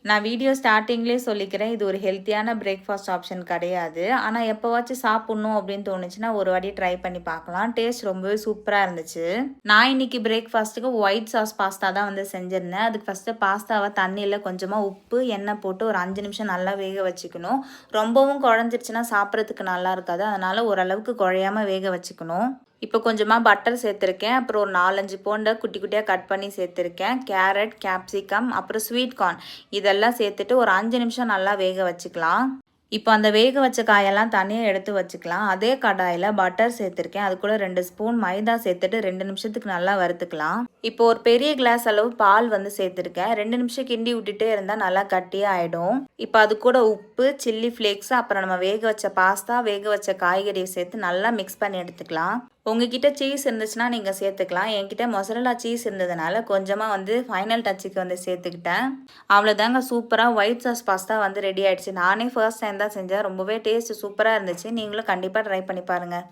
நான் வீடியோ ஸ்டார்டிங்லேயே சொல்லிக்கிறேன், இது ஒரு ஹெல்த்தியான பிரேக்ஃபாஸ்ட் ஆப்ஷன் கிடையாது. ஆனால் எப்போவாச்சும் சாப்பிட்ணும் அப்படின்னு தோணுச்சுன்னா ஒரு வாட்டி ட்ரை பண்ணி பார்க்கலாம். டேஸ்ட் ரொம்பவே சூப்பராக இருந்துச்சு. நான் இன்னைக்கு பிரேக்ஃபாஸ்ட்டுக்கு ஒயிட் சாஸ் பாஸ்தா தான் வந்து செஞ்சுருந்தேன். அதுக்கு ஃபஸ்ட்டு பாஸ்தாவை தண்ணியில் கொஞ்சமாக உப்பு எண்ணெய் போட்டு ஒரு 5 நிமிஷம் நல்லா வேக வச்சுக்கணும். ரொம்பவும் குழஞ்சிருச்சுன்னா சாப்பிட்றதுக்கு நல்லா இருக்காது. அதனால் ஓரளவுக்கு குழையாமல் வேக வச்சுக்கணும். இப்போ கொஞ்சமாக பட்டர் சேர்த்துருக்கேன். அப்புறம் ஒரு 4-5 பூண்டை குட்டி குட்டியாக கட் பண்ணி சேர்த்துருக்கேன். கேரட், கேப்சிகம், அப்புறம் ஸ்வீட் கார்ன் இதெல்லாம் சேர்த்துட்டு ஒரு 5 நிமிஷம் நல்லா வேக வச்சுக்கலாம். இப்போ அந்த வேக வச்ச காயெல்லாம் தனியாக எடுத்து வச்சுக்கலாம். அதே கடாயில் பட்டர் சேர்த்துருக்கேன். அது கூட 2 ஸ்பூன் மைதா சேர்த்துட்டு 2 நிமிஷத்துக்கு நல்லா வறுத்துக்கலாம். இப்போ ஒரு பெரிய கிளாஸ் அளவு பால் வந்து சேர்த்துருக்கேன். 2 நிமிஷம் கிண்டி விட்டுட்டே இருந்தால் நல்லா கட்டியாக ஆகிடும். இப்போ அது கூட உப்பு, சில்லி ஃப்ளேக்ஸ், அப்புறம் நம்ம வேக வச்ச பாஸ்தா, வேக வச்ச காய்கறியை சேர்த்து நல்லா மிக்ஸ் பண்ணி எடுத்துக்கலாம். உங்ககிட்ட சீஸ் இருந்துச்சுன்னா நீங்கள் சேர்த்துக்கலாம். என்கிட்ட மொசரல்லா சீஸ் இருந்ததுனால கொஞ்சமாக வந்து ஃபைனல் டச்சுக்கு வந்து சேர்த்துக்கிட்டேன். அவ்வளோதாங்க, சூப்பராக ஒயிட் சாஸ் பாஸ்தா வந்து ரெடி ஆகிடுச்சு. நானே ஃபர்ஸ்ட் டைம் தான் செஞ்சேன். ரொம்பவே டேஸ்ட் சூப்பராக இருந்துச்சு. நீங்களும் கண்டிப்பாக ட்ரை பண்ணி பாருங்கள்.